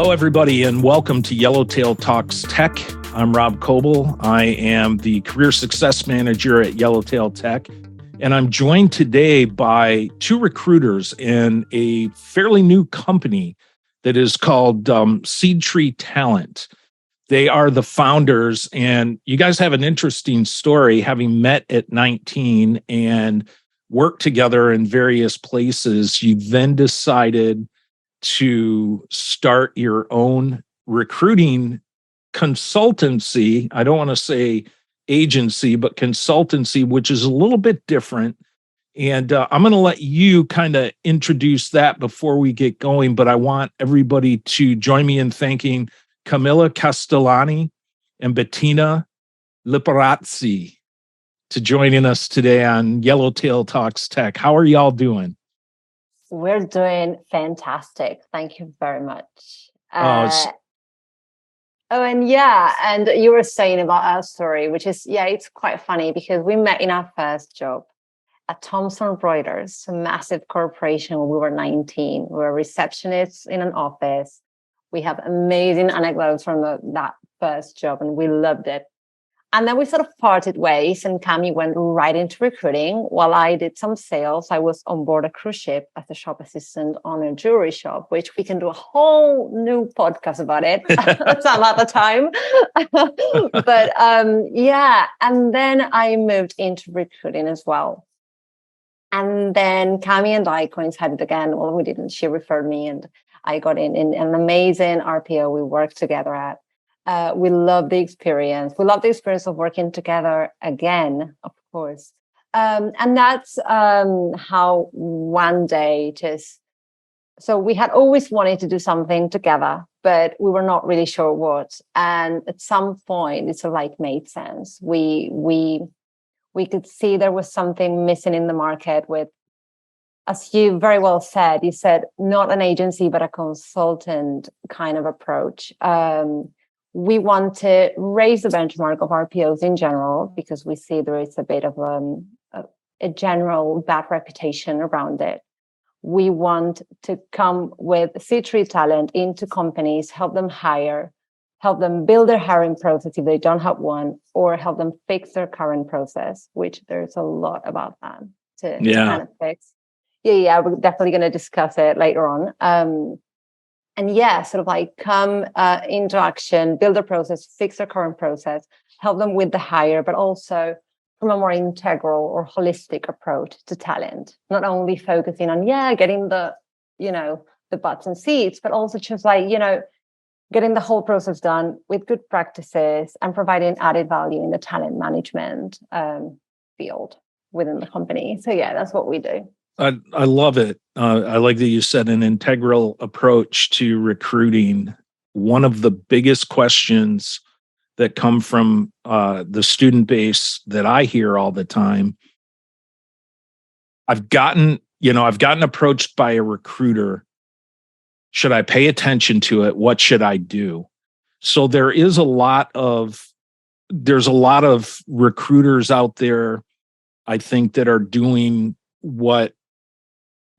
Hello, everybody, and welcome to Yellowtail Talks Tech. I'm Rob Coble. I am the Career Success Manager at Yellowtail Tech, and I'm joined today by two recruiters in a fairly new company that is called SeedTree Talent. They are the founders, and you guys have an interesting story, having met at 19 and worked together in various places. You then decided to start your own recruiting consultancy. I don't want to say agency, but consultancy, which is a little bit different. And I'm going to let you kind of introduce that before we get going. But I want everybody to join me in thanking Camila Castellani and Bettina Liporazzi to joining us today on Yellowtail Talks Tech. How are y'all doing? We're doing fantastic. Thank you very much. And you were saying about our story, which is, it's quite funny because we met in our first job at Thomson Reuters, a massive corporation when we were 19. We were receptionists in an office. We have amazing anecdotes from that first job, and we loved it. And then we sort of parted ways, and Cami went right into recruiting while I did some sales. I was on board a cruise ship as a shop assistant on a jewelry shop, which we can do a whole new podcast about it some other time. And then I moved into recruiting as well. And then Cami and I coincided again. Well, we didn't. She referred me, and I got in an amazing RPO we worked together at. We love the experience. We love the experience of working together again, of course. And that's how one day so we had always wanted to do something together, but we were not really sure what. And at some point, it sort of made sense. We could see there was something missing in the market with, as you very well said, you said not an agency, but a consultant kind of approach. We want to raise the benchmark of RPOs in general because we see there is a bit of a general bad reputation around it. We want to come with SeedTree Talent into companies, help them hire, help them build their hiring process if they don't have one, or help them fix their current process, which there's a lot about that to kind of fix. We're definitely going to discuss it later on. Come into action, build a process, fix their current process, help them with the hire, but also from a more integral or holistic approach to talent, not only focusing on, getting the butts and seats, but also just getting the whole process done with good practices and providing added value in the talent management field within the company. So that's what we do. I love it. I like that you said an integral approach to recruiting. One of the biggest questions that come from the student base that I hear all the time, I've gotten approached by a recruiter. Should I pay attention to it? What should I do? So there's a lot of recruiters out there, I think, that are doing what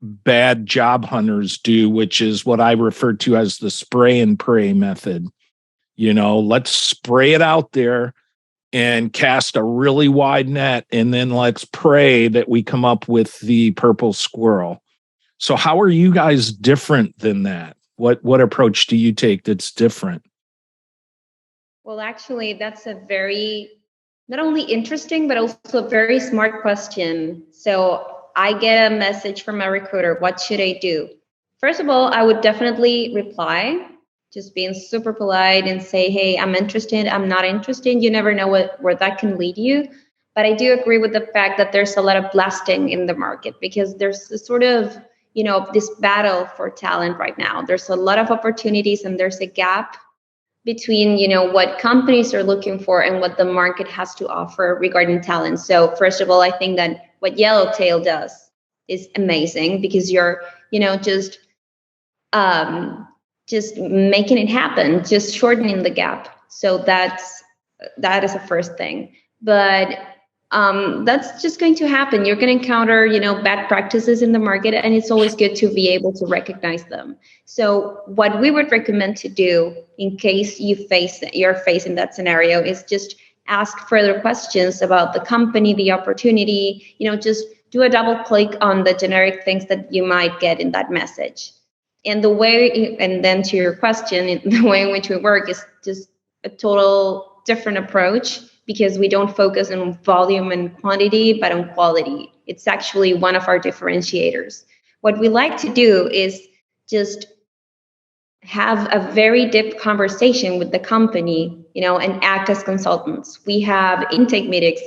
bad job hunters do, which is what I refer to as the spray and pray method. Let's spray it out there and cast a really wide net, and then let's pray that we come up with the purple squirrel. So how are you guys different than that? What approach do you take that's different? Well, actually, that's a very not only interesting, but also a very smart question. So I get a message from a recruiter. What should I do? First of all, I would definitely reply, just being super polite and say, hey, I'm interested. I'm not interested. You never know where that can lead you. But I do agree with the fact that there's a lot of blasting in the market because there's a sort of, this battle for talent right now. There's a lot of opportunities and there's a gap between, what companies are looking for and what the market has to offer regarding talent. So first of all, I think that what Yellowtail does is amazing because you're, just making it happen, just shortening the gap. So that is the first thing. But that's just going to happen. You're going to encounter, bad practices in the market, and it's always good to be able to recognize them. So what we would recommend to do in case you're facing that scenario is just ask further questions about the company, the opportunity, just do a double click on the generic things that you might get in that message. And then to your question, the way in which we work is just a total different approach, because we don't focus on volume and quantity, but on quality. It's actually one of our differentiators. What we like to do is just have a very deep conversation with the company, and act as consultants. We have intake meetings,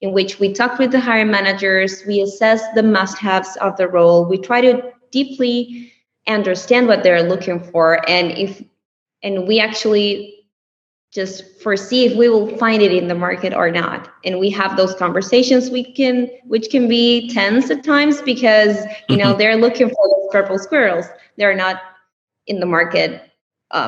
in which we talk with the hiring managers, we assess the must-haves of the role, we try to deeply understand what they're looking for, and we actually just foresee if we will find it in the market or not. And we have those conversations which can be tense at times, because they're looking for those purple squirrels. They're not in the market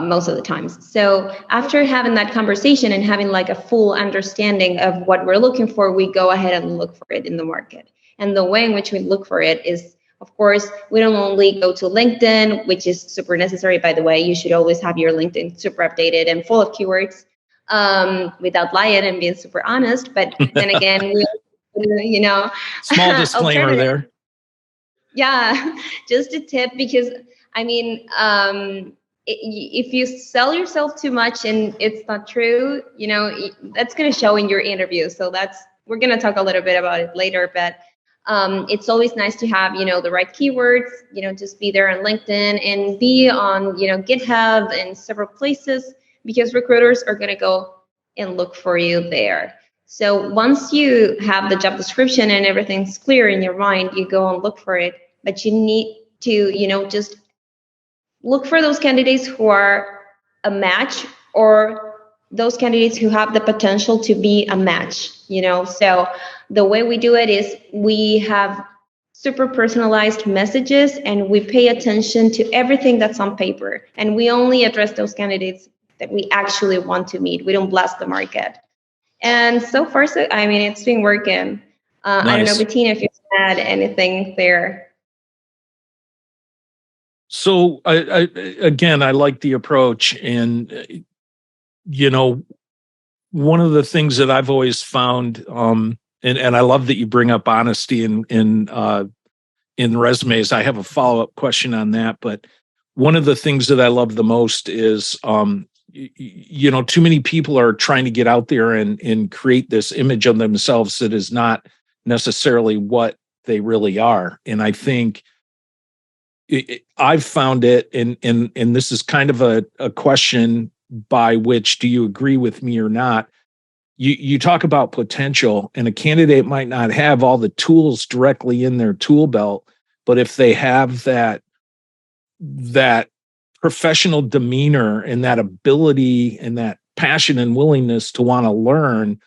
most of the times. So after having that conversation and having like a full understanding of what we're looking for, we go ahead and look for it in the market. And the way in which we look for it is, of course, we don't only go to LinkedIn, which is super necessary, by the way. You should always have your LinkedIn super updated and full of keywords, without lying and being super honest. But then again, small disclaimer there. Yeah, just a tip, because if you sell yourself too much and it's not true, that's going to show in your interview. So we're going to talk a little bit about it later, but it's always nice to have, the right keywords, just be there on LinkedIn and be on, GitHub and several places, because recruiters are going to go and look for you there. So once you have the job description and everything's clear in your mind, you go and look for it. But you need to, just look for those candidates who are a match, or those candidates who have the potential to be a match, So the way we do it is we have super personalized messages, and we pay attention to everything that's on paper. And we only address those candidates that we actually want to meet. We don't blast the market. And so far, it's been working. Nice. I don't know, Bettina, if you add anything there. So I like the approach, and one of the things that I've always found, and I love that you bring up honesty in resumes. I have a follow-up question on that, but one of the things that I love the most is, too many people are trying to get out there and create this image of themselves that is not necessarily what they really are. And I think I've found it, and this is kind of a question by which, do you agree with me or not? You talk about potential, and a candidate might not have all the tools directly in their tool belt, but if they have that professional demeanor and that ability and that passion and willingness to want to learn,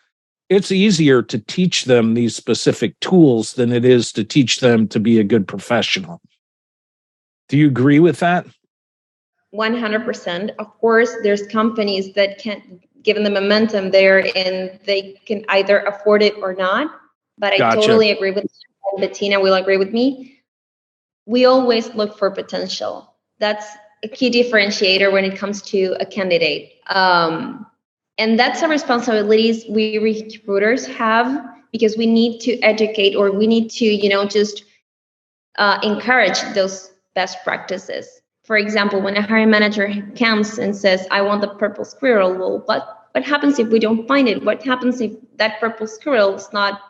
it's easier to teach them these specific tools than it is to teach them to be a good professional. Do you agree with that? 100%. Of course, there's companies that can, given the momentum there, and they can either afford it or not. But I totally agree with you, and Bettina will agree with me. We always look for potential. That's a key differentiator when it comes to a candidate. And that's a responsibility we recruiters have, because we need to educate, or we need to, just encourage those best practices. For example, when a hiring manager comes and says, I want the purple squirrel, well, what happens if we don't find it? What happens if that purple squirrel is not,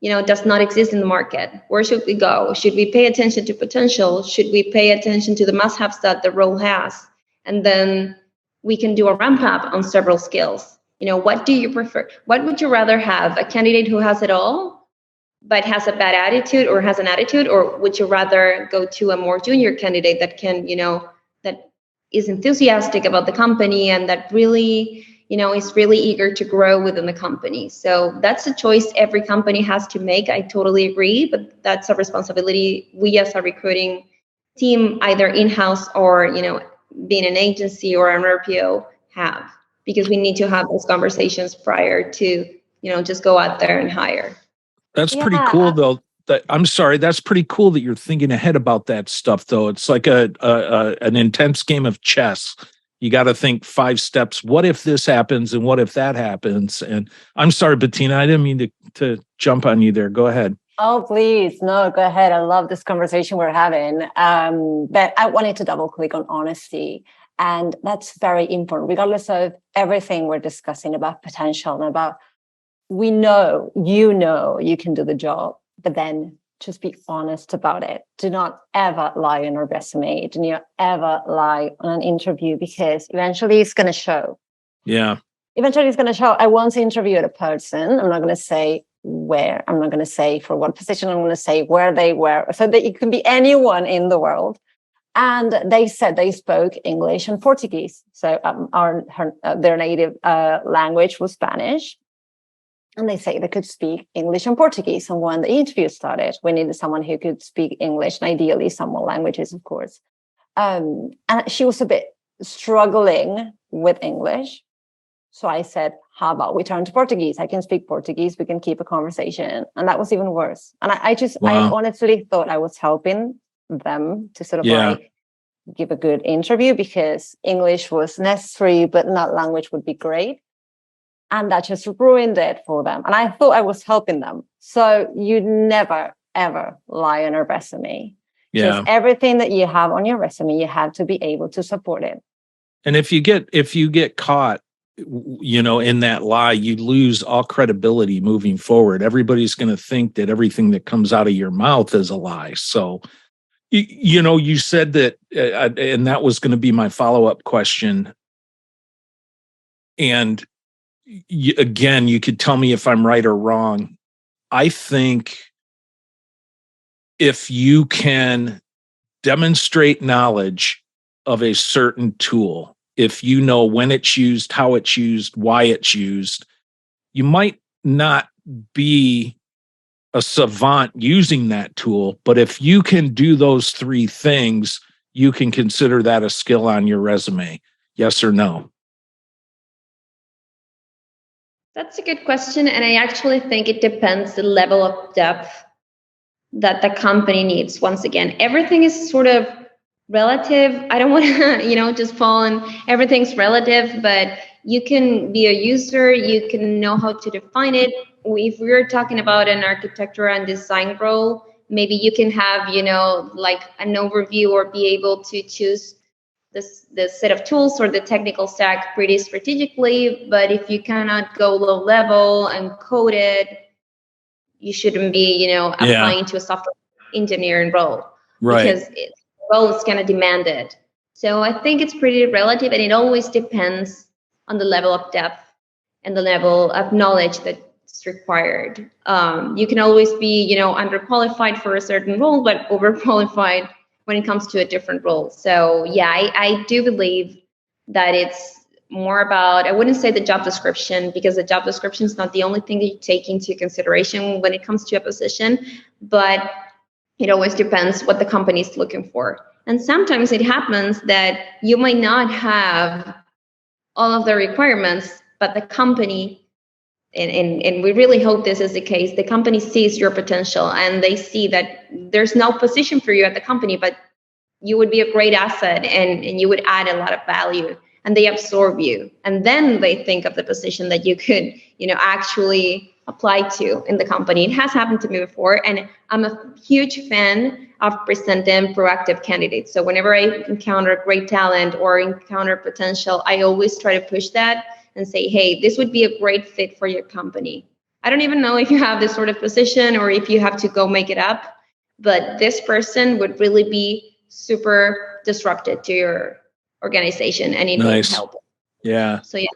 does not exist in the market? Where should we go? Should we pay attention to potential? Should we pay attention to the must-haves that the role has? And then we can do a ramp up on several skills. What do you prefer? What would you rather have? A candidate who has it all, but has a bad attitude, or has an attitude? Or would you rather go to a more junior candidate that can, that is enthusiastic about the company, and that really, is really eager to grow within the company? So that's a choice every company has to make. I totally agree, but that's a responsibility we as a recruiting team, either in-house or, being an agency or an RPO, have, because we need to have those conversations prior to just go out there and hire. That's pretty cool, though. I'm sorry. That's pretty cool that you're thinking ahead about that stuff, though. It's like an intense game of chess. You got to think 5 steps. What if this happens, and what if that happens? And I'm sorry, Bettina, I didn't mean to jump on you there. Go ahead. Oh, please. No, go ahead. I love this conversation we're having. But I wanted to double click on honesty. And that's very important, regardless of everything we're discussing about potential and about, we know you can do the job, but then just be honest about it. Do not ever lie on your resume. Do not ever lie on an interview, because eventually it's going to show. Yeah. Eventually it's going to show. I once interviewed a person. I'm not going to say where. I'm not going to say for what position. I'm going to say where they were, so that it can be anyone in the world. And they said they spoke English and Portuguese. So their native language was Spanish. And they say they could speak English and Portuguese. And when the interview started, we needed someone who could speak English, and ideally some more languages, of course. And she was a bit struggling with English. So I said, how about we turn to Portuguese? I can speak Portuguese. We can keep a conversation. And that was even worse. And I honestly thought I was helping them to sort of like give a good interview, because English was necessary, but not language would be great. And that just ruined it for them. And I thought I was helping them. So you never, ever lie on a resume. Yeah. Just everything that you have on your resume, you have to be able to support it. And if you get caught, in that lie, you lose all credibility moving forward. Everybody's going to think that everything that comes out of your mouth is a lie. So, you said that, and that was going to be my follow-up question. And again, you could tell me if I'm right or wrong. I think if you can demonstrate knowledge of a certain tool, if you know when it's used, how it's used, why it's used, you might not be a savant using that tool. But if you can do those 3 things, you can consider that a skill on your resume. Yes or no? That's a good question. And I actually think it depends the level of depth that the company needs. Once again, everything is sort of relative. I don't want to, just fall in everything's relative, but you can be a user, you can know how to define it. If we're talking about an architecture and design role, maybe you can have, like an overview, or be able to choose the set of tools or the technical stack pretty strategically. But if you cannot go low level and code it, you shouldn't be, applying to a software engineering role, right? Because the role is going to demand it. So I think it's pretty relative, and it always depends on the level of depth and the level of knowledge that's required. You can always be, underqualified for a certain role, but overqualified when it comes to a different role. So yeah, I do believe that it's more about, I wouldn't say the job description, because the job description is not the only thing that you take into consideration when it comes to a position, but it always depends what the company is looking for. And sometimes it happens that you might not have all of the requirements, but the company, and we really hope this is the case, the company sees your potential, and they see that there's no position for you at the company, but you would be a great asset, and you would add a lot of value, and they absorb you. And then they think of the position that you could, actually apply to in the company. It has happened to me before, and I'm a huge fan of presenting proactive candidates. So whenever I encounter great talent or encounter potential, I always try to push that and say, hey, this would be a great fit for your company. I don't even know if you have this sort of position or if you have to go make it up, but this person would really be super disruptive to your organization, and it needs help. Yeah. So yeah.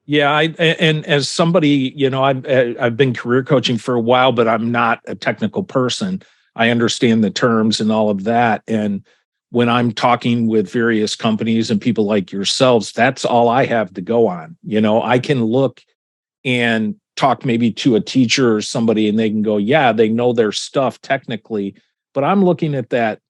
Yeah, and as somebody, I've been career coaching for a while, but I'm not a technical person. I understand the terms and all of that. And when I'm talking with various companies and people like yourselves, that's all I have to go on. I can look and talk maybe to a teacher or somebody, and they can go, yeah, they know their stuff technically, but I'm looking at that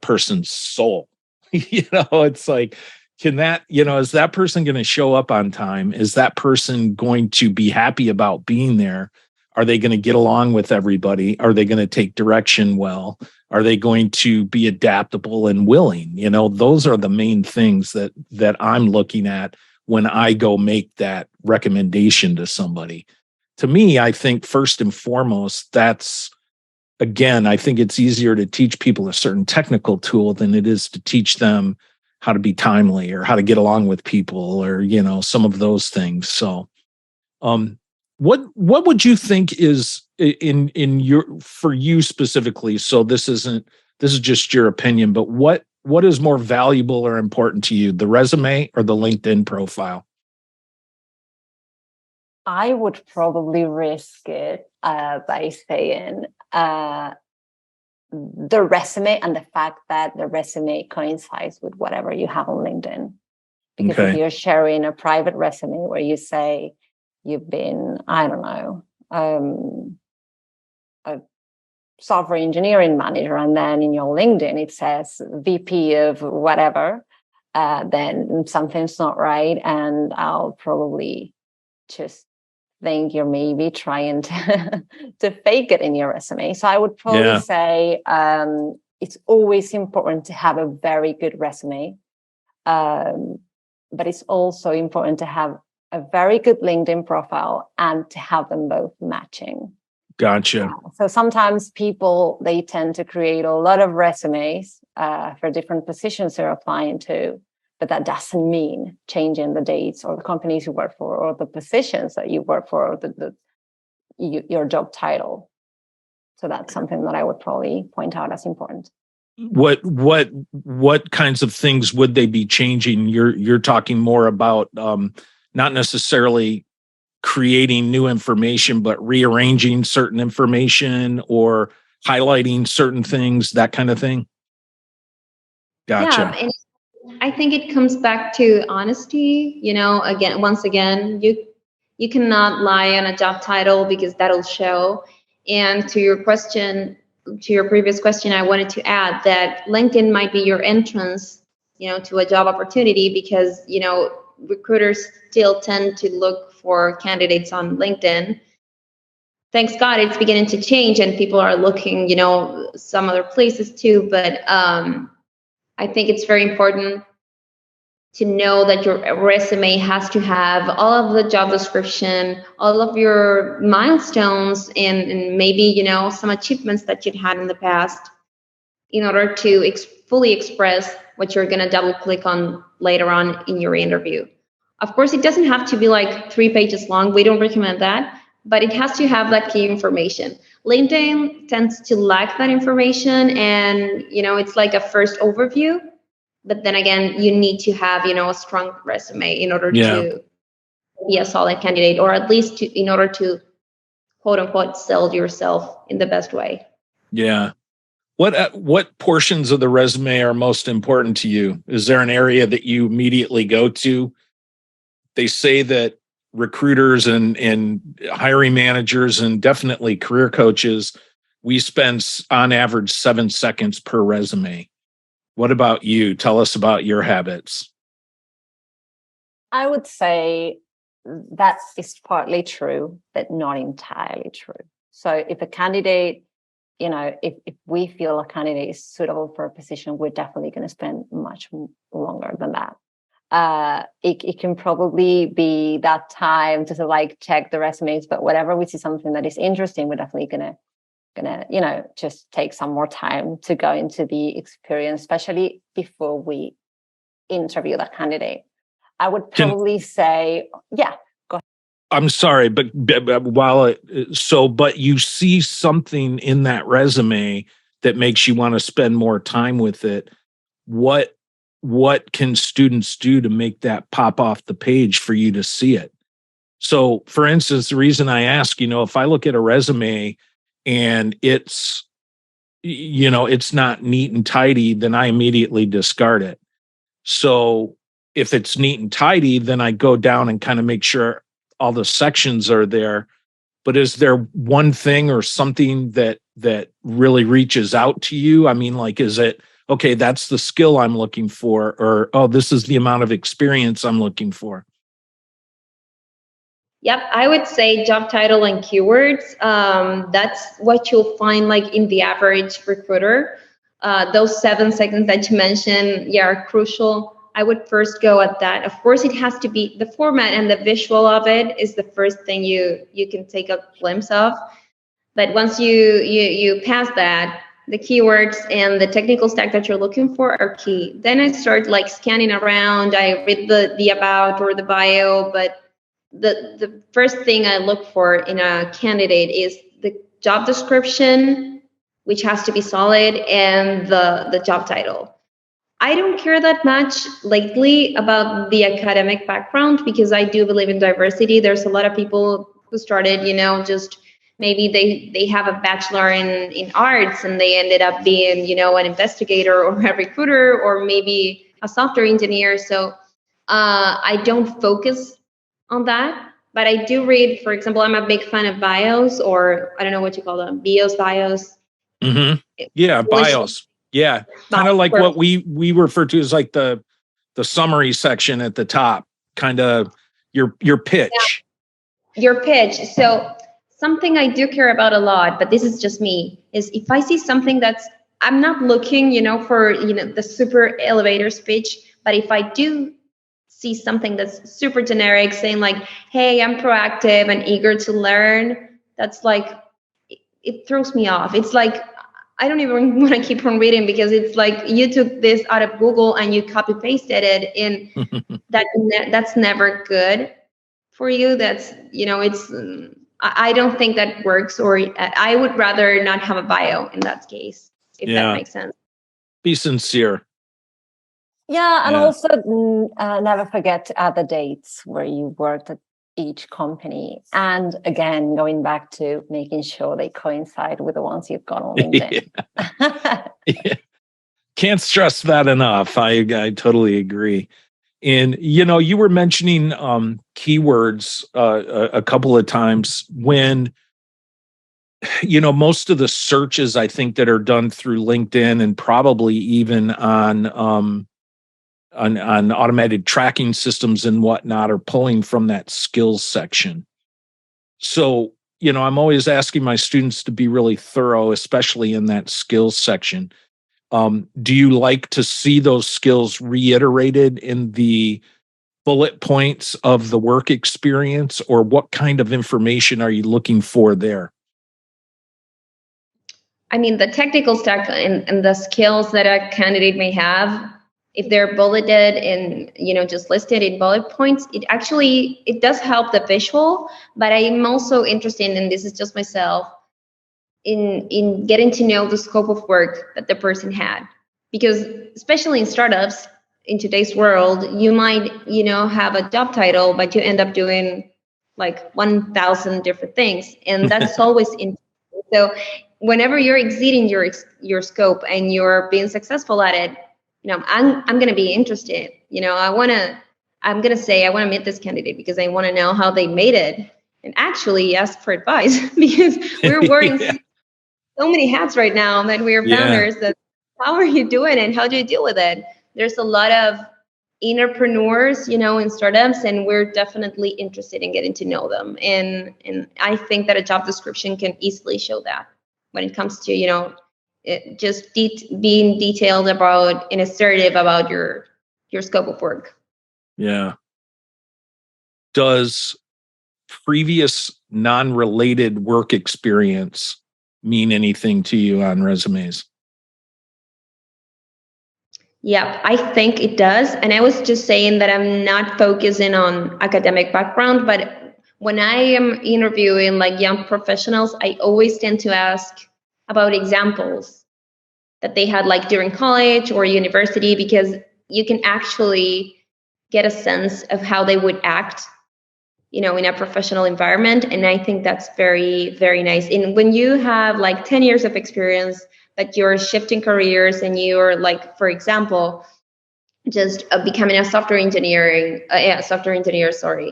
person's soul. It's like, can that, is that person going to show up on time? Is that person going to be happy about being there? Are they going to get along with everybody? Are they going to take direction well? Are they going to be adaptable and willing? Those are the main things that I'm looking at when I go make that recommendation to somebody. To me, I think first and foremost, I think it's easier to teach people a certain technical tool than it is to teach them how to be timely or how to get along with people or, some of those things. So, what would you think is for you specifically? So this is just your opinion, but what is more valuable or important to you, the resume or the LinkedIn profile? I would probably risk it by saying the resume and the fact that the resume coincides with whatever you have on LinkedIn. Because if you're sharing a private resume where you say you've been, I don't know, a software engineering manager, and then in your LinkedIn it says VP of whatever, then something's not right. And I'll probably just think you're maybe trying to fake it in your resume. So I would probably say it's always important to have a very good resume. But it's also important to have a very good LinkedIn profile and to have them both matching. Gotcha. So sometimes people, they tend to create a lot of resumes for different positions they're applying to, but that doesn't mean changing the dates or the companies you work for or the positions that you work for or your job title. So that's something that I would probably point out as important. What kinds of things would they be changing? You're talking more about not necessarily creating new information, but rearranging certain information or highlighting certain things, that kind of thing. Gotcha. Yeah, and I think it comes back to honesty. Once again, you cannot lie on a job title because that'll show. And to your previous question, I wanted to add that LinkedIn might be your entrance, to a job opportunity because, recruiters still tend to look for candidates on LinkedIn. Thanks God, it's beginning to change and people are looking, some other places too. But I think it's very important to know that your resume has to have all of the job description, all of your milestones, and maybe, some achievements that you've had in the past in order to fully express what you're going to double click on later on in your interview. Of course, it doesn't have to be like 3 pages long. We don't recommend that, but it has to have that key information. LinkedIn tends to lack that information and, it's like a first overview. But then again, you need to have, a strong resume in order to be a solid candidate, or at least in order to, quote unquote, sell yourself in the best way. Yeah. What portions of the resume are most important to you? Is there an area that you immediately go to? They say that recruiters and hiring managers and definitely career coaches, we spend on average 7 seconds per resume. What about you? Tell us about your habits. I would say that is partly true, but not entirely true. So if a candidate, if we feel a candidate is suitable for a position, we're definitely going to spend much longer than that. It can probably be that time to check the resumes, but whatever we see something that is interesting, we're definitely gonna just take some more time to go into the experience, especially before we interview that candidate. I would probably say, go ahead. I'm sorry, but but you see something in that resume that makes you want to spend more time with it. What can students do to make that pop off the page for you to see it? So, for instance, the reason I ask, if I look at a resume and it's not neat and tidy, then I immediately discard it. So if it's neat and tidy, then I go down and kind of make sure all the sections are there. But is there one thing or something that really reaches out to you? I mean, is it okay, that's the skill I'm looking for, or, oh, this is the amount of experience I'm looking for? Yep, I would say job title and keywords. That's what you'll find like in the average recruiter. Those 7 seconds that you mentioned, yeah, are crucial. I would first go at that. Of course, it has to be the format and the visual of it is the first thing you can take a glimpse of. But once you pass that, the keywords and the technical stack that you're looking for are key. Then I start like scanning around. I read the about or the bio, but the first thing I look for in a candidate is the job description, which has to be solid, and the job title. I don't care that much lately about the academic background because I do believe in diversity. There's a lot of people who started, just maybe they have a bachelor in arts and they ended up being, an investigator or a recruiter or maybe a software engineer. So I don't focus on that, but I do read, for example, I'm a big fan of bios, or I don't know what you call them, bios. Mm-hmm. Yeah, bios. Yeah, kind of like what we refer to as like the summary section at the top, kind of your pitch. Yeah, your pitch. So something I do care about a lot, but this is just me, is if I see something I'm not looking, for, the super elevator speech, but if I do see something that's super generic saying like, hey, I'm proactive and eager to learn, that's like, it throws me off. It's like, I don't even want to keep on reading because it's like you took this out of Google and you copy pasted it in. That's never good for you. That's, it's, I don't think that works, or I would rather not have a bio in that case, if that makes sense. Be sincere. Yeah, and also never forget the dates where you worked at each company. And again, going back to making sure they coincide with the ones you've got on LinkedIn. Yeah. Can't stress that enough. I totally agree. And, you were mentioning keywords a couple of times when, most of the searches I think that are done through LinkedIn and probably even on automated tracking systems and whatnot are pulling from that skills section. So, I'm always asking my students to be really thorough, especially in that skills section. Do you like to see those skills reiterated in the bullet points of the work experience, or what kind of information are you looking for there? I mean, the technical stack and the skills that a candidate may have, if they're bulleted and, just listed in bullet points, it does help the visual, but I'm also interested, and this is just myself, in getting to know the scope of work that the person had. Because especially in startups, in today's world, you might, have a job title, but you end up doing like 1,000 different things. And that's always interesting. So whenever you're exceeding your scope and you're being successful at it, I'm going to be interested. I'm going to say, I want to meet this candidate because I want to know how they made it and actually ask for advice because we're wearing so many hats right now that we're founders that how are you doing and how do you deal with it? There's a lot of entrepreneurs, in startups, and we're definitely interested in getting to know them. And I think that a job description can easily show that when it comes to, just being detailed about and assertive about your scope of work. Yeah. Does previous non-related work experience mean anything to you on resumes? Yeah, I think it does. And I was just saying that I'm not focusing on academic background, but when I am interviewing like young professionals, I always tend to ask about examples that they had like during college or university, because you can actually get a sense of how they would act, in a professional environment. And I think that's very, very nice. And when you have like 10 years of experience, but you're shifting careers and you're like, for example, just becoming a software engineer, sorry.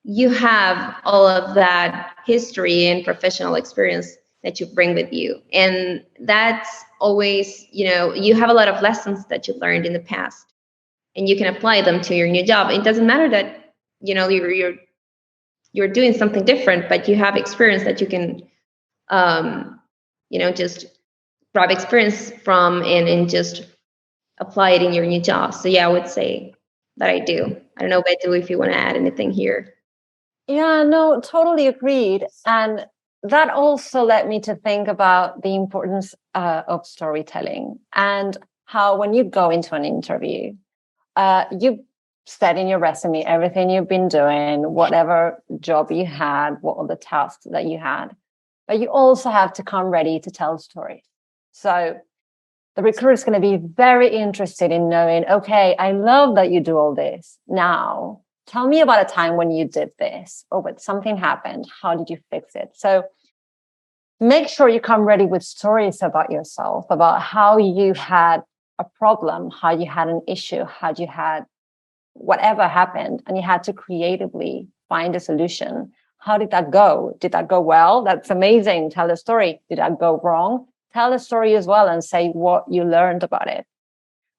You have all of that history and professional experience that you bring with you. And that's always, you have a lot of lessons that you learned in the past, and you can apply them to your new job. It doesn't matter that, you're doing something different, but you have experience that you can, just grab experience from and just apply it in your new job. So yeah, I would say that I do. I don't know, Betu, if you want to add anything here. Yeah, no, totally agreed. And that also led me to think about the importance of storytelling, and how when you go into an interview, you said in your resume everything you've been doing, whatever job you had, what are the tasks that you had, but you also have to come ready to tell stories. So the recruiter is going to be very interested in knowing, okay, I love that you do all this. Now, tell me about a time when you did this, or when something happened. How did you fix it? So make sure you come ready with stories about yourself, about how you had a problem, how you had an issue, how you had whatever happened, and you had to creatively find a solution. How did that go? Did that go well? That's amazing. Tell the story. Did that go wrong? Tell the story as well and say what you learned about it.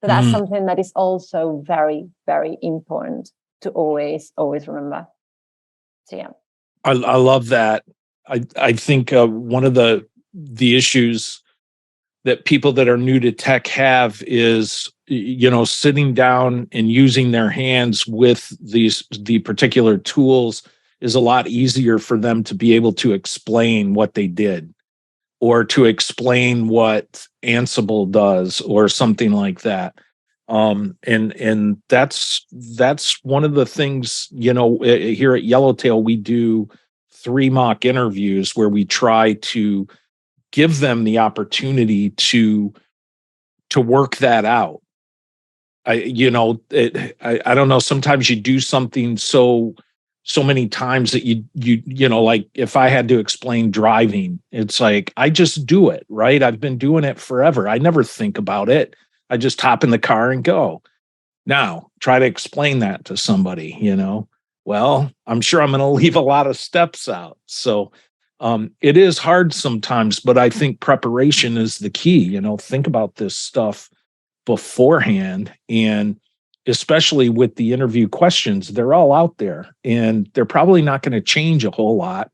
So that's something that is also very, very important to always remember. So yeah. I love that. I think one of the issues that people that are new to tech have is, sitting down and using their hands with the particular tools is a lot easier for them to be able to explain what they did, or to explain what Ansible does, or something like that. And that's one of the things, here at Yellowtail, we do 3 mock interviews where we try to give them the opportunity to work that out. I don't know. Sometimes you do something so many times that you like, if I had to explain driving, it's like, I just do it, right? I've been doing it forever. I never think about it. I just hop in the car and go. Now, try to explain that to somebody, well, I'm sure I'm going to leave a lot of steps out. So it is hard sometimes, but I think preparation is the key. Think about this stuff beforehand, and especially with the interview questions, they're all out there, and they're probably not going to change a whole lot,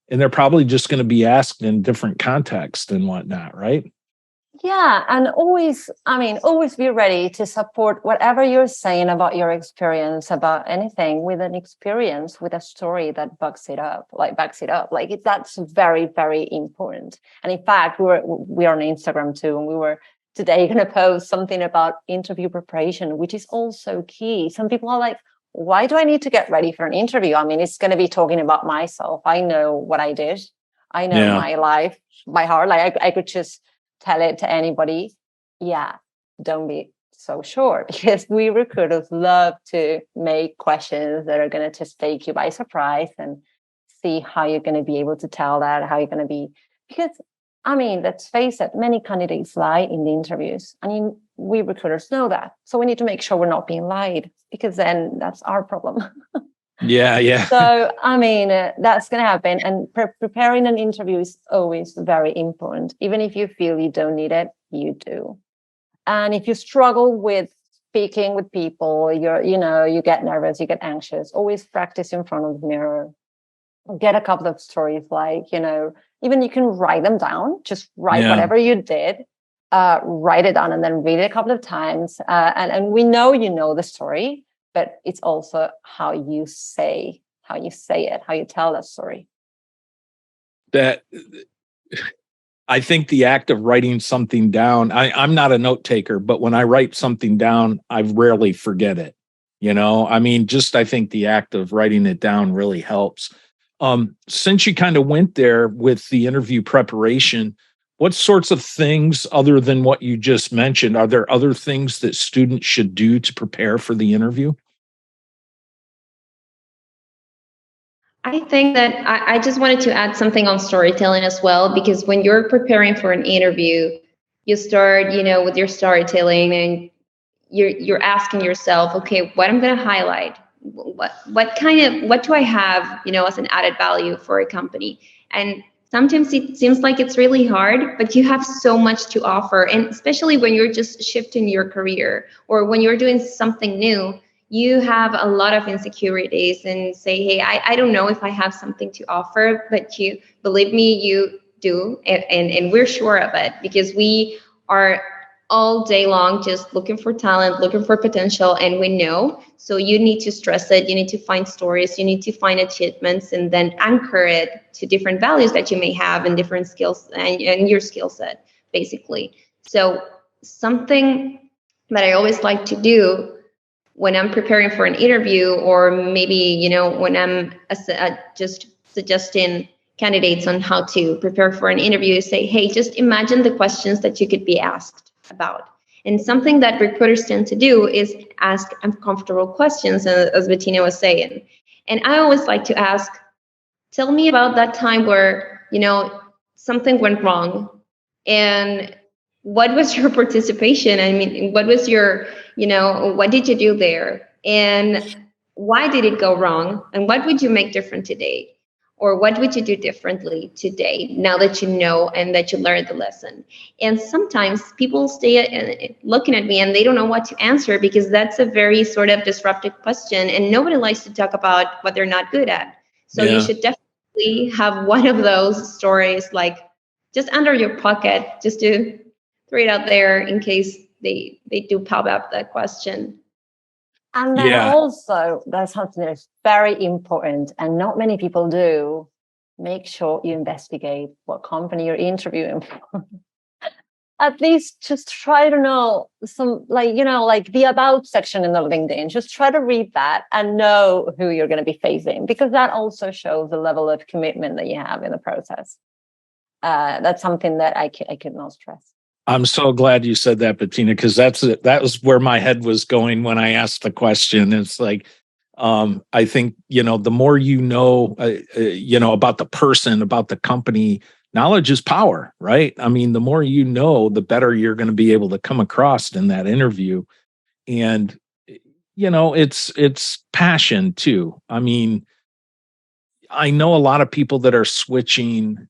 and they're probably just going to be asked in different contexts and whatnot, right? Yeah, and always be ready to support whatever you're saying about your experience, about anything, with an experience, with a story that backs it up. Like that's very, very important. And in fact, we're on Instagram too, and we were today going to post something about interview preparation, which is also key. Some people are like, why do I need to get ready for an interview? I mean, it's going to be talking about myself. I know what I did. I know my life by heart. Like I could just tell it to anybody. Yeah, don't be so sure, because we recruiters love to make questions that are going to just take you by surprise and see how you're going to be able to tell that, how you're going to be, because let's face it, many candidates lie in the interviews. We recruiters know that. So we need to make sure we're not being lied, because then that's our problem. Yeah. So, that's going to happen. And preparing an interview is always very important. Even if you feel you don't need it, you do. And if you struggle with speaking with people, you get nervous, you get anxious, always practice in front of the mirror. Get a couple of stories, even you can write them down. Just write whatever you did, write it down, and then read it a couple of times. And we know the story, but it's also how you say it, how you tell that story. That, I think the act of writing something down, I'm not a note taker, but when I write something down, I rarely forget it. I think the act of writing it down really helps. Since you kind of went there with the interview preparation, what sorts of things, other than what you just mentioned, are there other things that students should do to prepare for the interview? I think that I just wanted to add something on storytelling as well, because when you're preparing for an interview, you start, with your storytelling, and you're asking yourself, okay, what I'm going to highlight, what do I have, as an added value for a company? And sometimes it seems like it's really hard, but you have so much to offer. And especially when you're just shifting your career or when you're doing something new, you have a lot of insecurities and say, hey, I don't know if I have something to offer, but you believe me, you do. And we're sure of it because we are all day long just looking for talent, looking for potential, and we know. So you need to stress it. You need to find stories. You need to find achievements and then anchor it to different values that you may have and different skills and your skill set, basically. So something that I always like to do when I'm preparing for an interview, or maybe, when I'm just suggesting candidates on how to prepare for an interview, say, hey, just imagine the questions that you could be asked about. And something that recruiters tend to do is ask uncomfortable questions, as Bettina was saying. And I always like to ask, tell me about that time where, something went wrong. And what was your participation? I mean, what was your, what did you do there? And why did it go wrong? And what would you make different today? Or what would you do differently today now that you know and that you learned the lesson? And sometimes people stay looking at me and they don't know what to answer because that's a very sort of disruptive question. And nobody likes to talk about what they're not good at. So you should definitely have one of those stories like just under your pocket, just to throw it out there in case they do pop up that question. And then also, that's something that is very important and not many people do. Make sure you investigate what company you're interviewing for. At least just try to know some, like the about section in the LinkedIn. Just try to read that and know who you're going to be facing, because that also shows the level of commitment that you have in the process. That's something that I could not stress. I'm so glad you said that, Bettina, because that was where my head was going when I asked the question. It's like, I think, the more you know about the person, about the company, knowledge is power, right? I mean, the more you know, the better you're going to be able to come across in that interview. And, it's passion too. I mean, I know a lot of people that are switching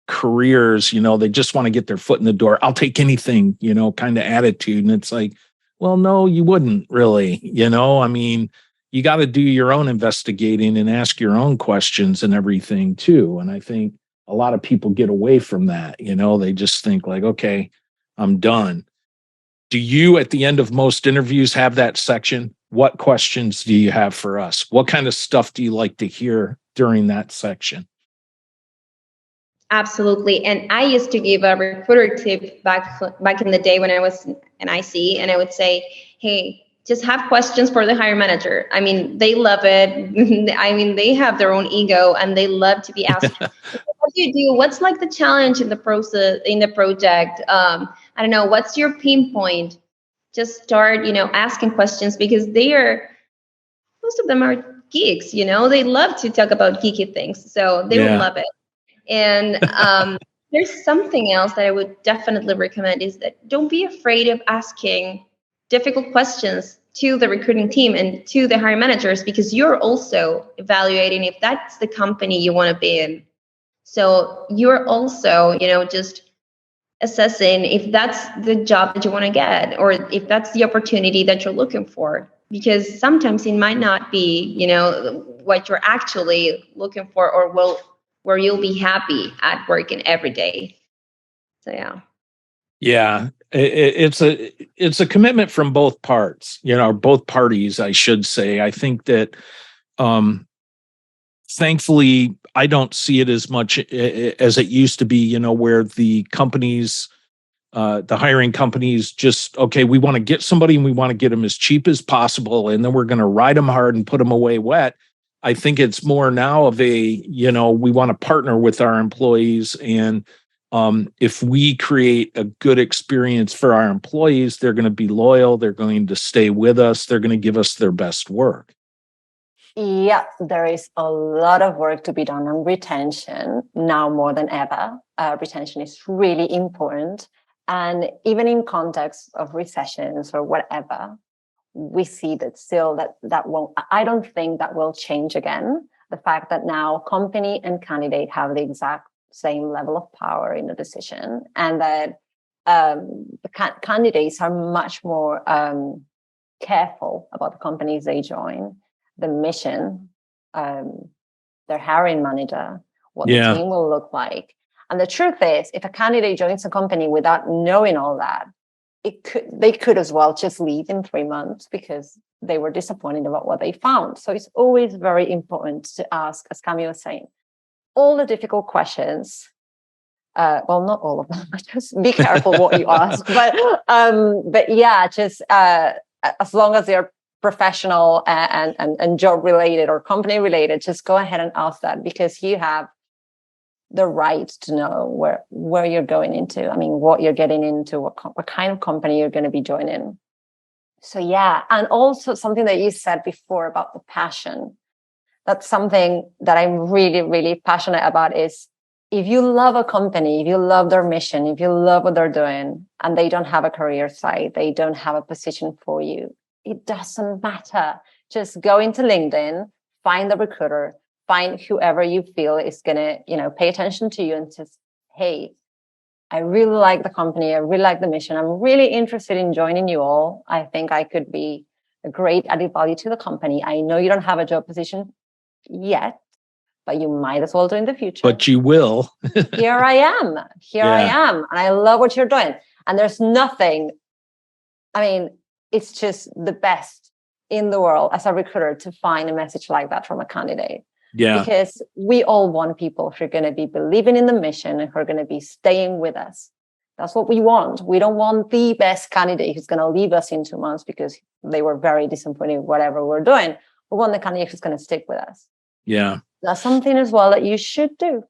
careers, they just want to get their foot in the door. I'll take anything, kind of attitude. And it's like, well, no, you wouldn't really, I mean, you got to do your own investigating and ask your own questions and everything too. And I think a lot of people get away from that. They just think like, okay, I'm done. Do you, at the end of most interviews, have that section? What questions do you have for us? What kind of stuff do you like to hear during that section? Absolutely. And I used to give a recruiter tip back in the day when I was an IC, and I would say, hey, just have questions for the hiring manager. I mean, they love it. I mean, they have their own ego and they love to be asked, what do you do? What's like the challenge in the process, in the project? I don't know. What's your pain point? Just start, asking questions, because most of them are geeks, they love to talk about geeky things. So they would love it. And there's something else that I would definitely recommend is that don't be afraid of asking difficult questions to the recruiting team and to the hiring managers, because you're also evaluating if that's the company you want to be in. So you're also, just assessing if that's the job that you want to get, or if that's the opportunity that you're looking for, because sometimes it might not be, what you're actually looking for, or where you'll be happy at working every day. So yeah, it's a commitment from both parts, both parties, I should say. I think that thankfully I don't see it as much as it used to be, where the companies, the hiring companies just, okay, we want to get somebody and we want to get them as cheap as possible, and then we're going to ride them hard and put them away wet. I think it's more now of a, we want to partner with our employees. And if we create a good experience for our employees, they're going to be loyal. They're going to stay with us. They're going to give us their best work. Yeah, there is a lot of work to be done on retention now more than ever. Retention is really important. And even in context of recessions or whatever, we see that still that won't, I don't think that will change again. The fact that now company and candidate have the exact same level of power in the decision, and that the candidates are much more careful about the companies they join, the mission, their hiring manager, what the team will look like. And the truth is, if a candidate joins a company without knowing all that, they could as well just leave in 3 months because they were disappointed about what they found. So it's always very important to ask, as Camila was saying, all the difficult questions. Well, not all of them, but just be careful what you ask. But yeah, just as long as they're professional and job related or company related, just go ahead and ask that, because you have the right to know where you're going into. I mean, what you're getting into, what kind of company you're going to be joining. So yeah, and also something that you said before about the passion. That's something that I'm really, really passionate about, is if you love a company, if you love their mission, if you love what they're doing, and they don't have a career site, they don't have a position for you, it doesn't matter. Just go into LinkedIn, find the recruiter, find whoever you feel is going to, pay attention to you, and just, hey, I really like the company. I really like the mission. I'm really interested in joining you all. I think I could be a great added value to the company. I know you don't have a job position yet, but you might as well do in the future. But you will. Here I am. I am. And I love what you're doing. And there's nothing, it's just the best in the world as a recruiter to find a message like that from a candidate. Yeah. Because we all want people who are going to be believing in the mission and who are going to be staying with us. That's what we want. We don't want the best candidate who's going to leave us in 2 months because they were very disappointed with whatever we're doing. We want the candidate who's going to stick with us. Yeah. That's something as well that you should do.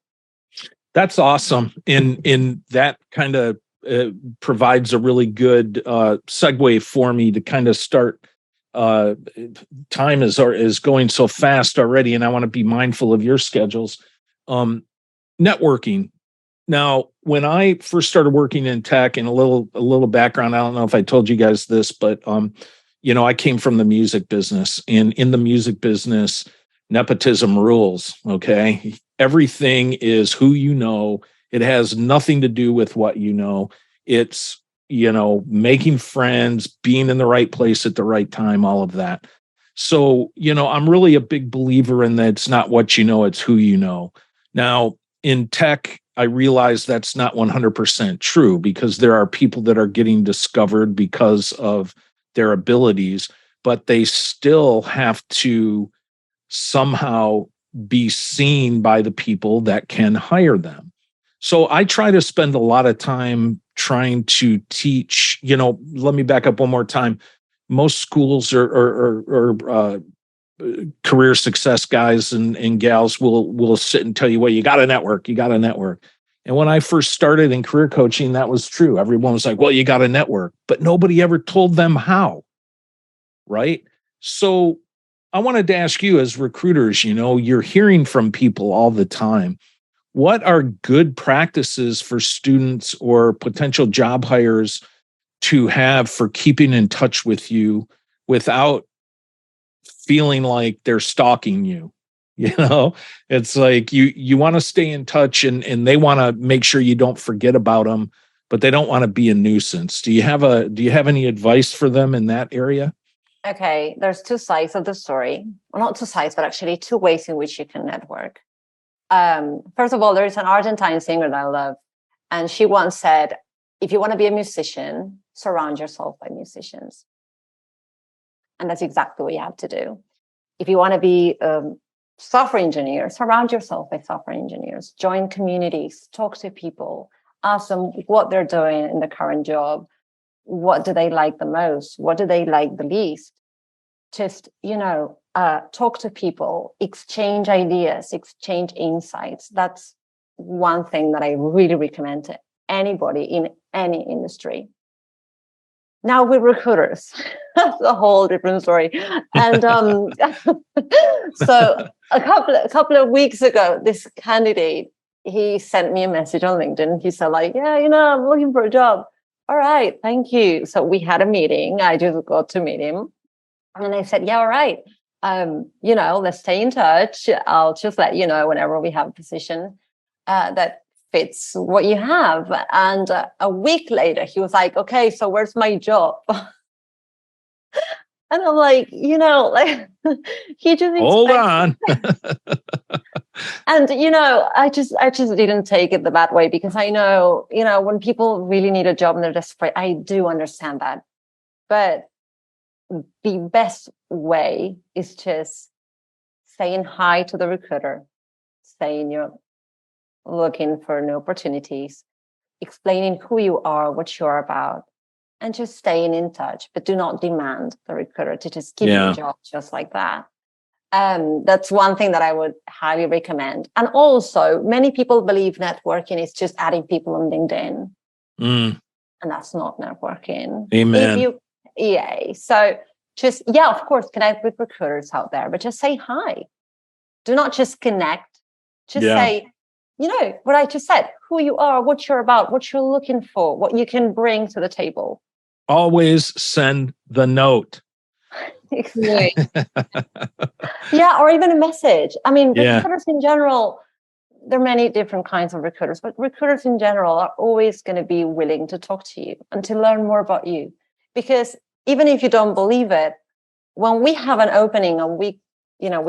That's awesome. In that kind of provides a really good segue for me to kind of start. Time is going so fast already, and I want to be mindful of your schedules. Networking. Now, when I first started working in tech, and a little background, I don't know if I told you guys this, but I came from the music business, and in the music business, nepotism rules. Okay, everything is who you know. It has nothing to do with what you know. It's making friends, being in the right place at the right time, all of that. So, I'm really a big believer in that it's not what you know, it's who you know. Now, in tech, I realize that's not 100% true, because there are people that are getting discovered because of their abilities, but they still have to somehow be seen by the people that can hire them. So I try to spend a lot of time trying to teach, let me back up one more time. Most schools or career success guys and gals will sit and tell you, well, you got to network. And when I first started in career coaching, that was true. Everyone was like, well, you got to network, but nobody ever told them how. Right. So I wanted to ask you, as recruiters, you're hearing from people all the time. What are good practices for students or potential job hires to have for keeping in touch with you without feeling like they're stalking you? It's like you want to stay in touch and they want to make sure you don't forget about them, but they don't want to be a nuisance. Do you have any advice for them in that area? Okay, there's two sides of the story. Well, not two sides, but actually two ways in which you can network. First of all, there is an Argentine singer that I love, and she once said, if you want to be a musician, surround yourself by musicians. And that's exactly what you have to do. If you want to be a software engineer, surround yourself by software engineers, join communities, talk to people, ask them what they're doing in the current job. What do they like the most? What do they like the least? Just, talk to people, exchange ideas, exchange insights. That's one thing that I really recommend to anybody in any industry. Now with recruiters, that's a whole different story. And so a couple of weeks ago, this candidate, he sent me a message on LinkedIn. He said, I'm looking for a job. All right, thank you. So we had a meeting. I just got to meet him. And then I said, yeah, all right. Let's stay in touch. I'll just let you know whenever we have a position that fits what you have. And a week later, he was like, okay, so where's my job? And I'm like, like he just hold on. And I just didn't take it the bad way, because I know, when people really need a job and they're desperate, I do understand that. But the best way is just saying hi to the recruiter, saying you're looking for new opportunities, explaining who you are, what you're about, and just staying in touch. But do not demand the recruiter to just give you a job just like that. That's one thing that I would highly recommend. And also, many people believe networking is just adding people on LinkedIn. And that's not networking. Amen. So just, of course, connect with recruiters out there, but just say hi. Do not just connect. Just say, what I just said, who you are, what you're about, what you're looking for, what you can bring to the table. Always send the note. Exactly. Or even a message. I mean, recruiters in general, there are many different kinds of recruiters, but recruiters in general are always going to be willing to talk to you and to learn more about you. Because even if you don't believe it, when we have an opening and we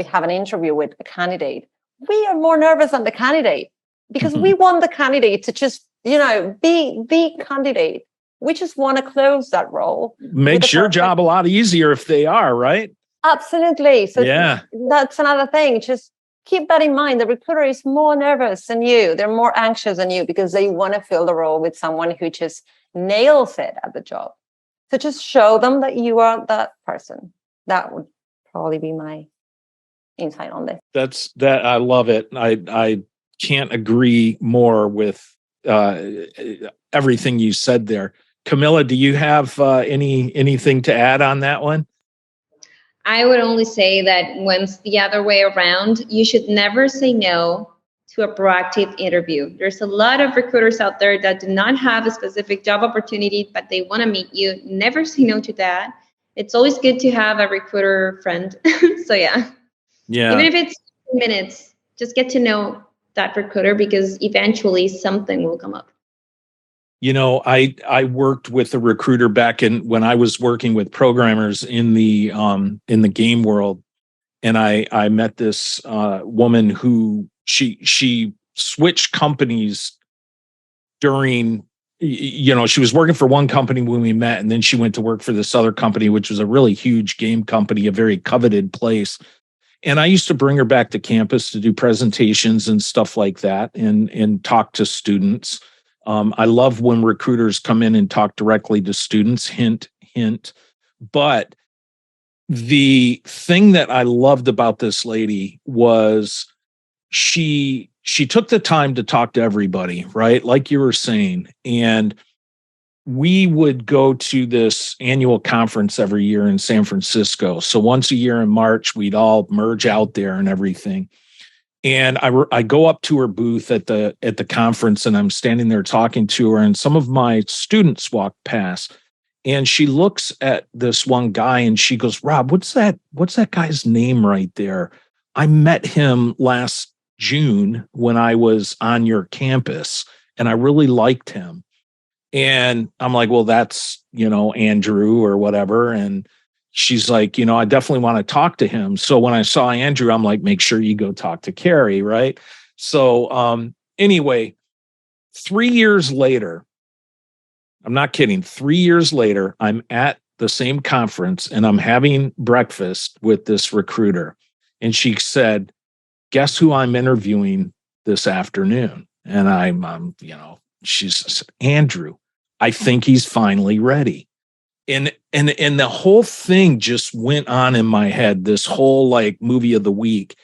have an interview with a candidate, we are more nervous than the candidate, because we want the candidate to just, be the candidate. We just want to close that role. Makes your job a lot easier if they are, right? Absolutely. So that's another thing. Just keep that in mind. The recruiter is more nervous than you. They're more anxious than you, because they want to fill the role with someone who just nails it at the job. So just show them that you are that person. That would probably be my insight on this. I love it. I can't agree more with everything you said there. Camila, do you have anything to add on that one? I would only say that once the other way around, you should never say no to a proactive interview. There's a lot of recruiters out there that do not have a specific job opportunity, but they want to meet you. Never say no to that. It's always good to have a recruiter friend. So even if it's minutes, just get to know that recruiter, because eventually something will come up. I worked with a recruiter back when I was working with programmers in the game world, and I met this woman who she switched companies during, she was working for one company when we met, and then she went to work for this other company, which was a really huge game company, a very coveted place. And I used to bring her back to campus to do presentations and stuff like that, and talk to students. I love when recruiters come in and talk directly to students, hint, hint. But the thing that I loved about this lady was she took the time to talk to everybody, right? Like you were saying. And we would go to this annual conference every year in San Francisco. So once a year in March, we'd all merge out there and everything. And I go up to her booth at the conference, and I'm standing there talking to her, and some of my students walk past, and she looks at this one guy and she goes, "Rob, what's that guy's name right there? I met him last June when I was on your campus, and I really liked him." And I'm like, "Well, that's, Andrew or whatever." And she's like, "I definitely want to talk to him." So when I saw Andrew, I'm like, "Make sure you go talk to Carrie," right? So anyway, 3 years later, I'm not kidding, 3 years later, I'm at the same conference and I'm having breakfast with this recruiter. And she said, "Guess who I'm interviewing this afternoon?" And she's Andrew. "I think he's finally ready." And the whole thing just went on in my head, this whole like movie of the week.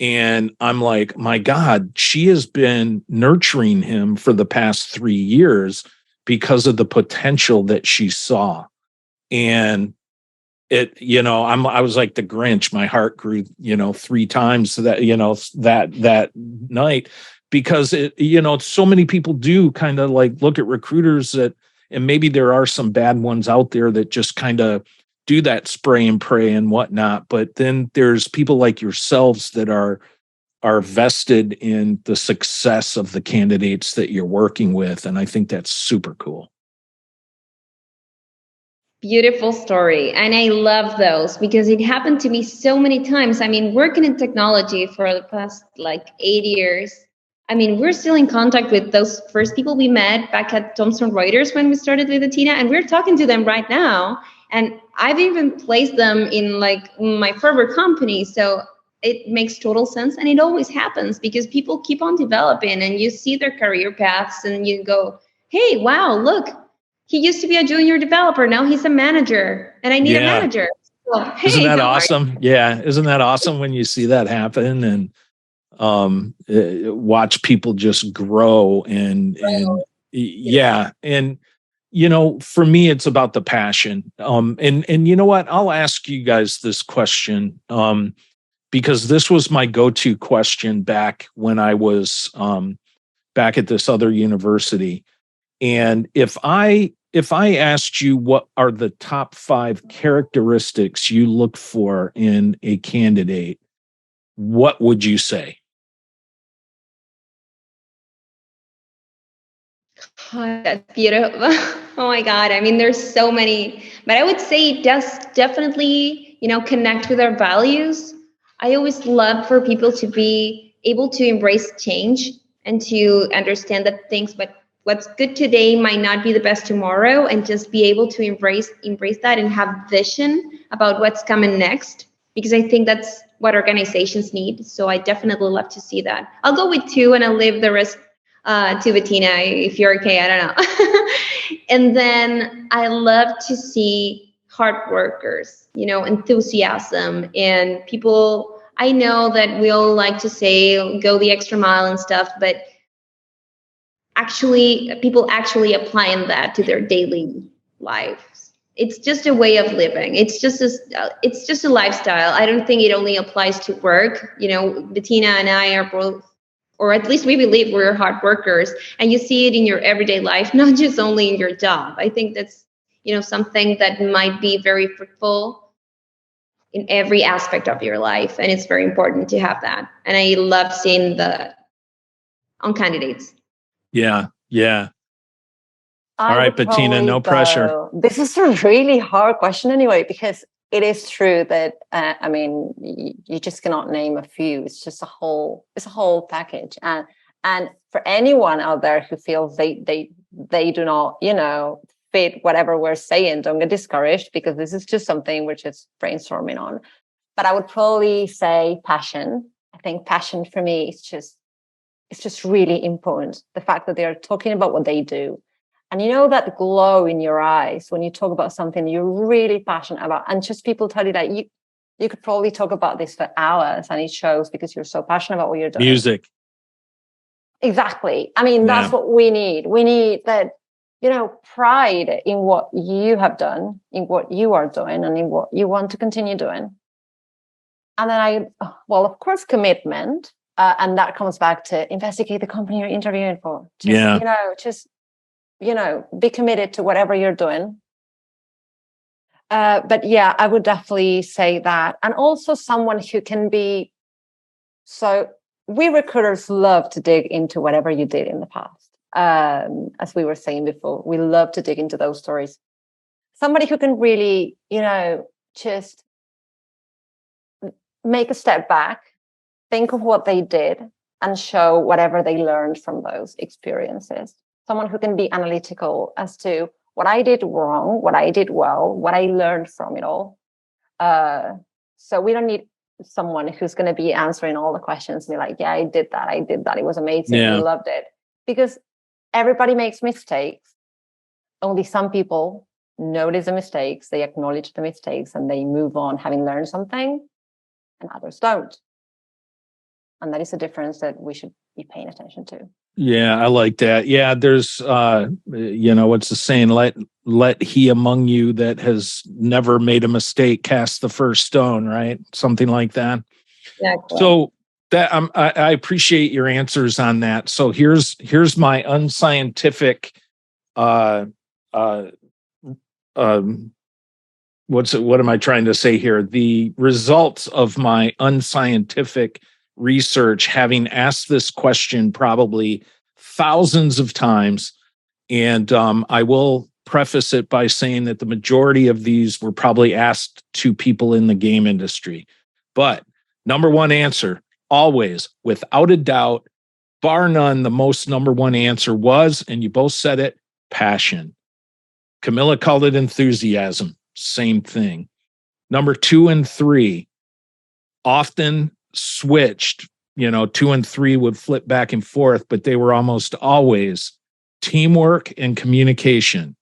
And I'm like, my God, she has been nurturing him for the past 3 years because of the potential that she saw. And I was like the Grinch. My heart grew, 3 times that night, because so many people do kind of like look at recruiters and maybe there are some bad ones out there that just kind of do that spray and pray and whatnot. But then there's people like yourselves that are are vested in the success of the candidates that you're working with. And I think that's super cool. Beautiful story. And I love those because it happened to me so many times. I mean, working in technology for the past like 8 years, I mean, we're still in contact with those first people we met back at Thomson Reuters when we started with Bettina, and we're talking to them right now. And I've even placed them in like my former company. So it makes total sense. And it always happens because people keep on developing and you see their career paths and you go, hey, wow, look, he used to be a junior developer. Now he's a manager and I need a manager. So, hey, isn't that awesome? Yeah. Isn't that awesome when you see that happen and watch people just grow and yeah. And, you know, for me, it's about the passion. And you know what? I'll ask you guys this question because this was my go-to question back when I was back at this other university. And if I asked you what are the top 5 characteristics you look for in a candidate, what would you say? Oh, that's beautiful. Oh my God. I mean, there's so many, but I would say it does definitely, you know, connect with our values. I always love for people to be able to embrace change and to understand that things, but what's good today might not be the best tomorrow, and just be able to embrace that and have vision about what's coming next, because I think that's what organizations need. So I definitely love to see that. I'll go with 2 and I'll leave the rest to Bettina, if you're okay. I don't know. And then I love to see hard workers, you know, enthusiasm and people. I know that we all like to say go the extra mile and stuff, but actually people actually applying that to their daily lives. It's just a way of living. It's just a lifestyle. I don't think it only applies to work. You know, Bettina and I are both, or at least we believe we're hard workers, and you see it in your everyday life, not just only in your job. I think that's, you know, something that might be very fruitful in every aspect of your life, and it's very important to have that. And I love seeing that on candidates. Yeah. All right, Bettina, no pressure. This is a really hard question anyway, because it is true that I mean, you just cannot name a few. It's just a whole package. And for anyone out there who feels they do not, you know, fit whatever we're saying, don't get discouraged, because this is just something we're just brainstorming on. But I would probably say passion. I think passion for me is just really important. The fact that they're talking about what they do. And you know that glow in your eyes when you talk about something you're really passionate about, and just people tell you that you could probably talk about this for hours, and it shows because you're so passionate about what you're doing. Music. Exactly. I mean, that's what we need. We need that, you know, pride in what you have done, in what you are doing, and in what you want to continue doing. And then of course, commitment. And that comes back to investigate the company you're interviewing for. You know, be committed to whatever you're doing. But yeah, I would definitely say that. And also someone who can be, so we recruiters love to dig into whatever you did in the past. As we were saying before, we love to dig into those stories. Somebody who can really, you know, just make a step back, think of what they did, and show whatever they learned from those experiences. Someone who can be analytical as to what I did wrong, what I did well, what I learned from it all. So we don't need someone who's going to be answering all the questions and be like, yeah, I did that. It was amazing. I loved it. Because everybody makes mistakes. Only some people notice the mistakes, they acknowledge the mistakes, and they move on having learned something, and others don't. And that is a difference that we should be paying attention to. Yeah, I like that. Yeah, there's, you know, what's the saying? Let he among you that has never made a mistake cast the first stone, right? Something like that. Exactly. So that I appreciate your answers on that. So here's my unscientific, what am I trying to say here? The results of my unscientific research, having asked this question probably thousands of times. And I will preface it by saying that the majority of these were probably asked to people in the game industry. But number one answer, always, without a doubt, bar none, the most number one answer was, and you both said it, passion. Camila called it enthusiasm. Same thing. Number 2 and 3 often switched. 2 and 3 would flip back and forth, but they were almost always teamwork and communication.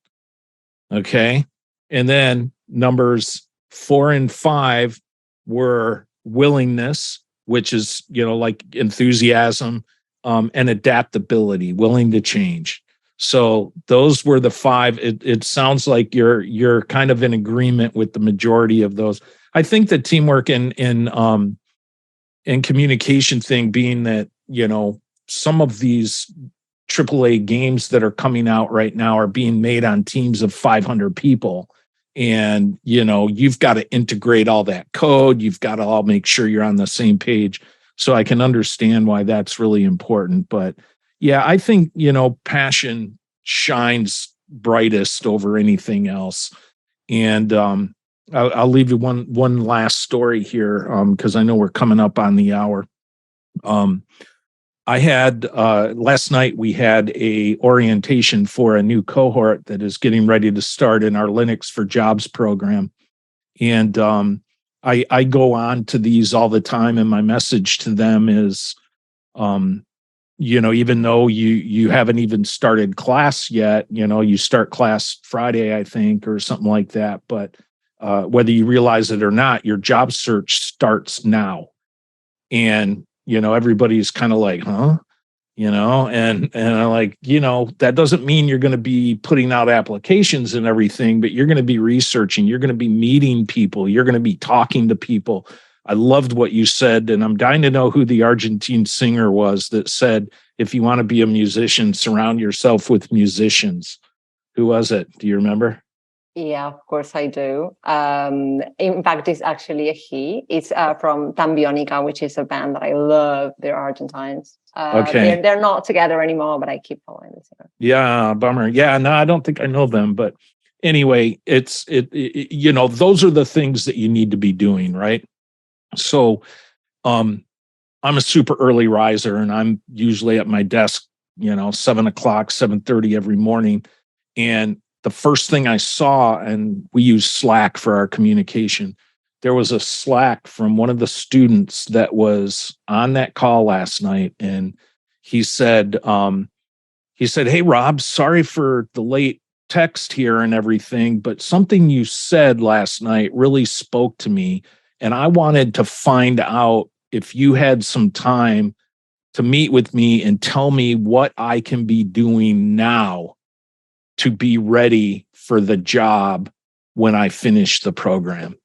Okay. And then numbers 4 and 5 were willingness, which is, like enthusiasm, and adaptability, willing to change. So those were the 5. It sounds like you're kind of in agreement with the majority of those. I think the teamwork and communication thing being that, some of these AAA games that are coming out right now are being made on teams of 500 people. And, you've got to integrate all that code. You've got to all make sure you're on the same page. So I can understand why that's really important. But yeah, I think, passion shines brightest over anything else. And I'll leave you one last story here, because I know we're coming up on the hour. I had last night we had a orientation for a new cohort that is getting ready to start in our Linux for Jobs program. And I go on to these all the time, and my message to them is, even though you haven't even started class yet, you start class Friday, I think, or something like that. But whether you realize it or not, your job search starts now. And, everybody's kind of like, huh? And I'm like, that doesn't mean you're going to be putting out applications and everything, but you're going to be researching, you're going to be meeting people, you're going to be talking to people. I loved what you said, and I'm dying to know who the Argentine singer was that said, if you want to be a musician, surround yourself with musicians. Who was it? Do you remember? Yeah, of course I do. In fact, it's actually a he. It's from Tambionica, which is a band that I love. They're Argentines. Okay. They're not together anymore, but I keep following this. Yeah, bummer. Yeah, no, I don't think I know them. But anyway, those are the things that you need to be doing, right? So I'm a super early riser, and I'm usually at my desk, 7 o'clock, 7:30 every morning. And the first thing I saw, and we use Slack for our communication, there was a Slack from one of the students that was on that call last night. And he said, hey, Rob, sorry for the late text here and everything, but something you said last night really spoke to me. And I wanted to find out if you had some time to meet with me and tell me what I can be doing now to be ready for the job when I finish the program.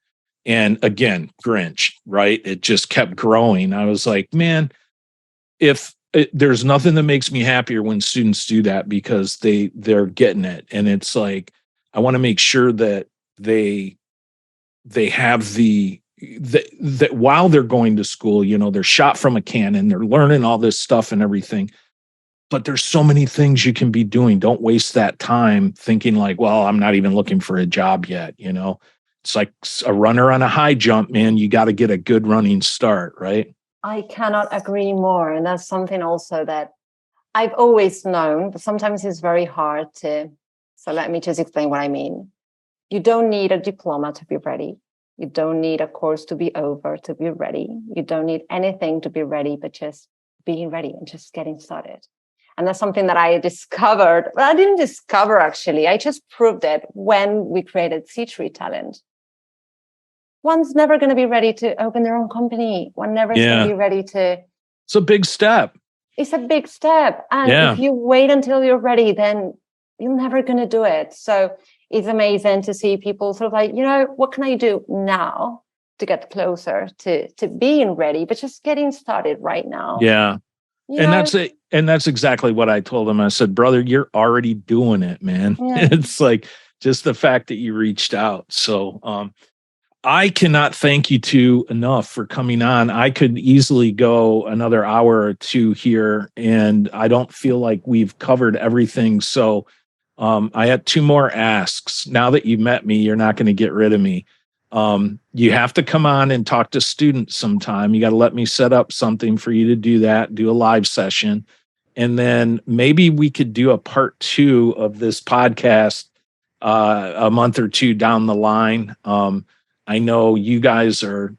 And again, Grinch, right? It just kept growing. I was like, man, there's nothing that makes me happier when students do that, because they're getting it. And it's like, I want to make sure that they have that while they're going to school, they're shot from a cannon, they're learning all this stuff and everything. But there's so many things you can be doing. Don't waste that time thinking like, well, I'm not even looking for a job yet. It's like a runner on a high jump, man. You got to get a good running start, right? I cannot agree more. And that's something also that I've always known, but sometimes it's very hard to. So let me just explain what I mean. You don't need a diploma to be ready. You don't need a course to be over to be ready. You don't need anything to be ready, but just being ready and just getting started. And that's something that I discovered. Well, I didn't discover, actually. I just proved it when we created SeedTree Talent. One's never going to be ready to open their own company. One never is going to be ready to. It's a big step. It's a big step. And if you wait until you're ready, then you're never going to do it. So it's amazing to see people sort of like, what can I do now to get closer to being ready, but just getting started right now. Yeah. That's it. And that's exactly what I told him. I said, brother, you're already doing it, man. Yeah. It's like just the fact that you reached out. So I cannot thank you two enough for coming on. I could easily go another hour or two here, and I don't feel like we've covered everything. So I had two more asks. Now that you've met me, you're not going to get rid of me. You have to come on and talk to students sometime. You got to let me set up something for you to do that, do a live session. And then maybe we could do a part 2 of this podcast a month or two down the line. I know you guys are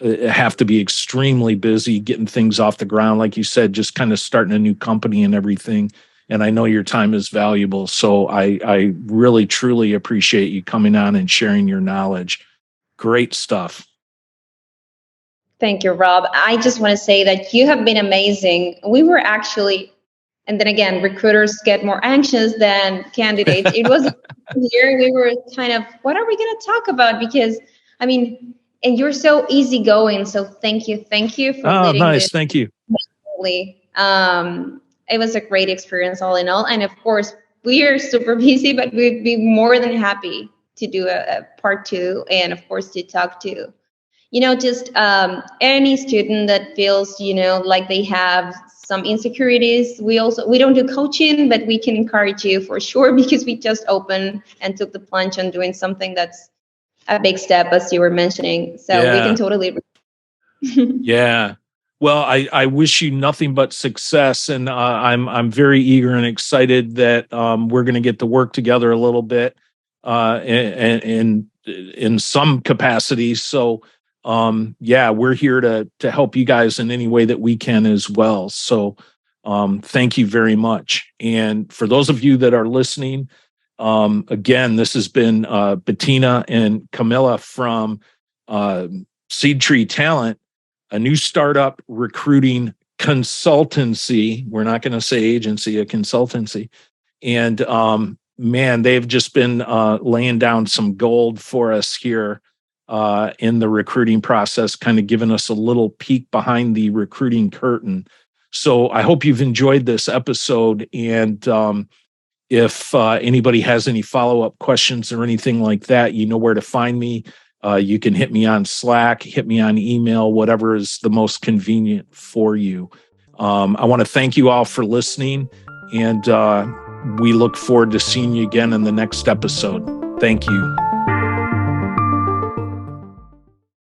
have to be extremely busy getting things off the ground. Like you said, just kind of starting a new company and everything. And I know your time is valuable. So I really, truly appreciate you coming on and sharing your knowledge. Great stuff. Thank you, Rob. I just want to say that you have been amazing. We were actually, and then again, recruiters get more anxious than candidates. It was here, we were kind of, what are we going to talk about? Because, I mean, and you're so easygoing. So thank you for leading nice. this. Thank you. It was a great experience all in all. And of course, we are super busy, but we'd be more than happy to do a part 2, and of course to talk to, just any student that feels, like they have some insecurities. We don't do coaching, but we can encourage you for sure, because we just opened and took the plunge on doing something that's a big step, as you were mentioning. So we can totally. Yeah. Well, I wish you nothing but success, and I'm very eager and excited that we're going to get to work together a little bit in some capacity. So we're here to help you guys in any way that we can as well. So thank you very much. And for those of you that are listening, again, this has been Bettina and Camila from SeedTree Talent, a new startup recruiting consultancy. We're not going to say agency, a consultancy. And man, they've just been laying down some gold for us here in the recruiting process, kind of giving us a little peek behind the recruiting curtain. So I hope you've enjoyed this episode. And if anybody has any follow-up questions or anything like that, you know where to find me. You can hit me on Slack, hit me on email, whatever is the most convenient for you. I want to thank you all for listening, and we look forward to seeing you again in the next episode. Thank you.